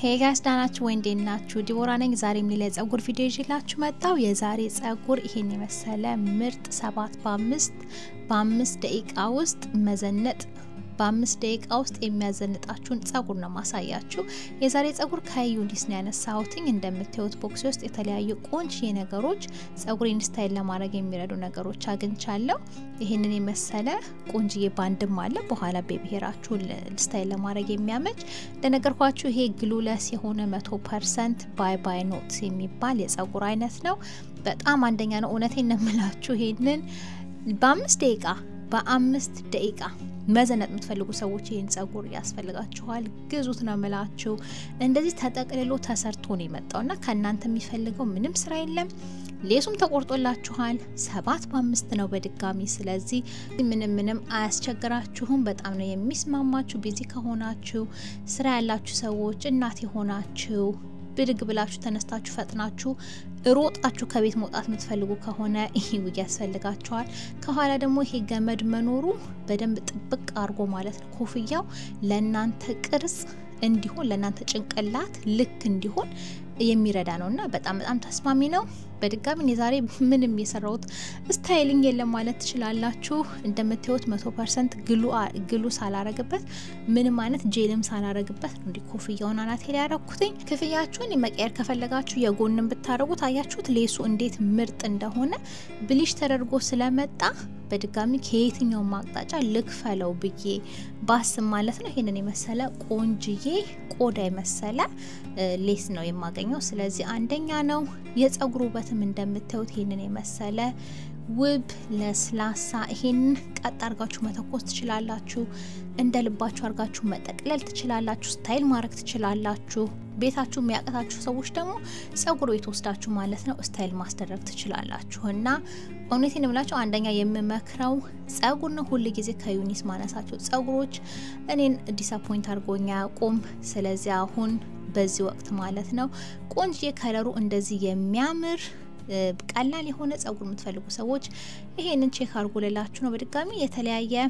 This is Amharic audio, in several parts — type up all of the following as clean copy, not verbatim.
Hey guys, ዳናችሁ ወንዴ ናችሁ ዲቦራ ነኝ ዛሬም ሌላ ጸጉር ቪዲዮ ይዤላችሁ መጣው የዛሬ ጸጉር ይሄን የመሰለ ምርጥ 7 በ5 ደቂቃ ውስጥ መዘነጥ በ5 ደቂቃ ውስጥ የሚያዘንጣችሁን ጸጉር ነው ማሳያችሁ የዛሬ ጸጉር ከዩኒስ ነው ያነሳሁትኝ እንደምታዩት ቦክስ ውስጥ የተለያዩ ቆንጆ ነገሮች ጸጉሬን ስታይል ለማድረግ የሚረዱ ነገሮች አግኝቻለሁ ይሄንን የመሰለ ቆንጆዬ ባንድም አለ በኋላ በብሄራችሁ ስታይል ለማድረግ የሚያመች እንደነገርኳችሁ ይሄ ግሉለስ የሆነ 100% ባይ ኖትስ የሚባል የጸጉር አይነት ነው በጣም አንደኛ ነው እውነቴን ነው የምላችሁ ይሄንን በ5 ደቂቃ መዘነጥ የምትፈልጉ ሰዎች ይሄን ጸጉር ያስፈልጋችኋል ግዙት ነው መላችሁ እንደዚህ ተጠቅልሎ ተሰርቶ ነው የመጣውና ከናንተ የሚፈልገው ምንም ስራ የለም ሌሱም ተቆርጦላችኋል 7 በ5 ነው በድጋሚ ስለዚህ ምንም አያስቸግራችሁም በጣም ነው የሚስማማችሁ ቢዚ ከሆናችሁ ስራ ያላችሁ ሰዎች እናት ሆናችሁ ብድግ ብላችሁ ተነስታችሁ ፈጥናችሁ ሮጣችሁ ከቤት መውጣት የምትፈልጉ ከሆነ ይሄው ያስፈልጋችኋል ከኋላ ደግሞ ይሄ ገመድ መኖሩ በደንብ ጥብቅ አርጎ ማለት ነው ኮፍያው ለናንተ ቅርጽ እንዲሆን ለናንተ ጭንቅላት ልክ እንዲሆን የሚረዳ ነውና በጣም ተስማሚ ነው በድጋሚ ዛሬ ምንም የሰራውት ስታይሊንግ የለም ማለት ትችላላችሁ እንደምታዩት 100% ግሉ ሳላረግበት ምንም አይነት ጄልም ሳላረግበት እንዲ ኮፍያውን አናቴ ላይ ያረኩትኝ ክፍያችሁን መቀየር ከፈለጋችሁ የጎንን ብታረጉት አያችሁት ሌሱ እንዴት ምርጥ እንደሆነ ብሊሽ ተደርጎ ስለመጣ በድጋሚ ከየትኛው ማቅጣጫ ልክፈለው ብዬ ባስ ማለት ነው ይሄንን የመሰለ ቆንጅዬ ቆዳ የመሰለ ሌስ ነው የማገኘው ስለዚህ አንደኛ ነው የጸጉሩ በትም እንደምታዩት ይሄንን የመሰለ ውብ ለስላሳ ይሄን ቀጥ አርጋችሁ መተኮስ ትችላላችሁ እንደ ልባችሁ አርጋችሁ መጠቅለል ትችላላችሁ ስታይል ማድረግ ትችላላችሁ ቤታችሁ የሚያቀታችሁ ሰዎች ደግሞ ጸጉር ቤት ወስዳችሁ ማለት ነው ስታይል ማስተረግ ትችላላችሁና ኦኔቲን ብላችሁ አንደኛ የምመክረው ጸጉር ነው ሁሉ ጊዜ ከዩኒስ ማነሳቸው ጸጉሮች እኔን ዲስአፖይንት አርጎኛ ቆም ስለዚህ አሁን በዚህ ወቅት ማለት ነው ቆንጆ ከለሩ እንደዚህ የሚያምር ቀላል የሆነ ጸጉር የምትፈልጉ ሰዎች ይሄንን ቼክ አርጉልላችሁ ነው በድጋሚ የተለያየ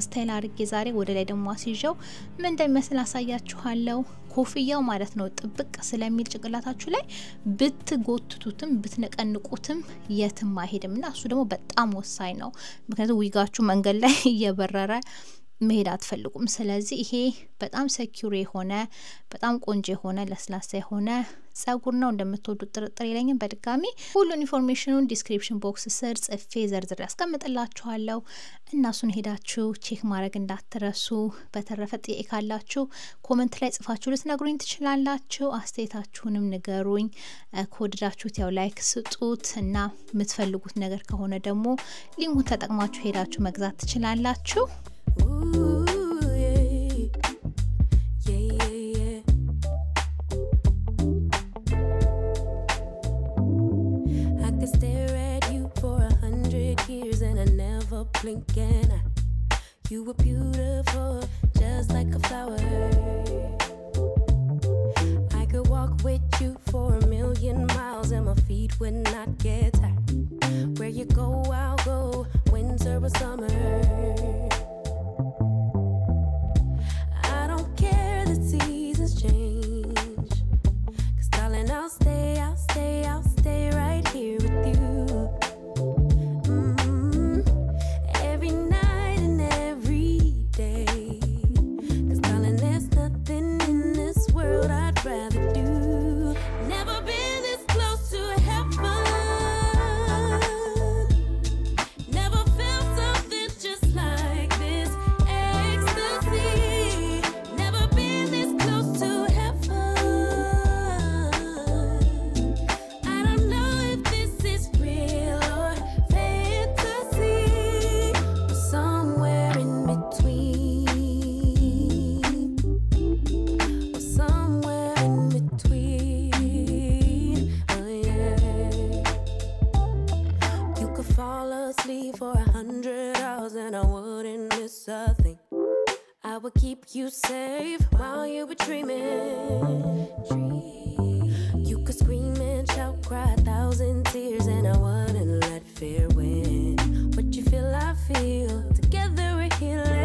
ስታይል አርጌ ዛሬ ወደ ላይ ደግሞ አስይዤው ምን እንደሚመስል አሳያችኋለሁ ኮፍያው ማለት ነው ጥብቅ ስለሚል ጭቅላታችሁ ላይ ብትጎትቱትም ብትነቀንቁትም የትም አይሄድምና እሱ ደግሞ በጣም ወሳኝ ነው ምክንያቱም ዊጋችሁ መንገድ ላይ እየበረረ መሄድ አትፈልጉም ስለዚህ ይሄ በጣም ሴኩር የሆነ በጣም ቆንጆ የሆነ ለስላሳ የሆነ ጸጉር ነው እንደምትወዱት ጥርጥር የለኝም በድጋሚ ሁሉን ኢንፎርሜሽኑን ዲስክሪፕሽን ቦክስ ስር ጽፌ ዘርዝሬ አስቀምጥላችኋለሁ እናሱን ሄዳችሁ ቼክ ማድረግ እንዳትረሱ በተረፈ ጥያቄ ካላችሁ ኮሜንት ላይ ጽፋችሁ ልትነግሩኝ ትችላላችሁ አስተያየታችሁንም ንገሩኝ ከወደዳችሁት ያው ላይክ ስጡት እና የምትፈልጉት ነገር ከሆነ ደግሞ ሊንኩን ተጠቅማችሁ ሄዳችሁ መግዛት ትችላላችሁ Ooh, yeah. I could stare at you for 100 years and I never blink and you were beautiful just like a flower I could walk with you for 1,000,000 miles and my feet would not get tired Where you go I'll go winter or summer change cause darling I'll stay right here with you every night and every day cause darling there's nothing in this world I'd rather do never been this close to heaven never felt something just like this ecstasy never been this close to for 100 hours and I wouldn't miss a thing I would keep you safe while you were dreaming You could scream and shout, cry 1,000 tears and I wouldn't let fear win What you feel I feel, together we're healing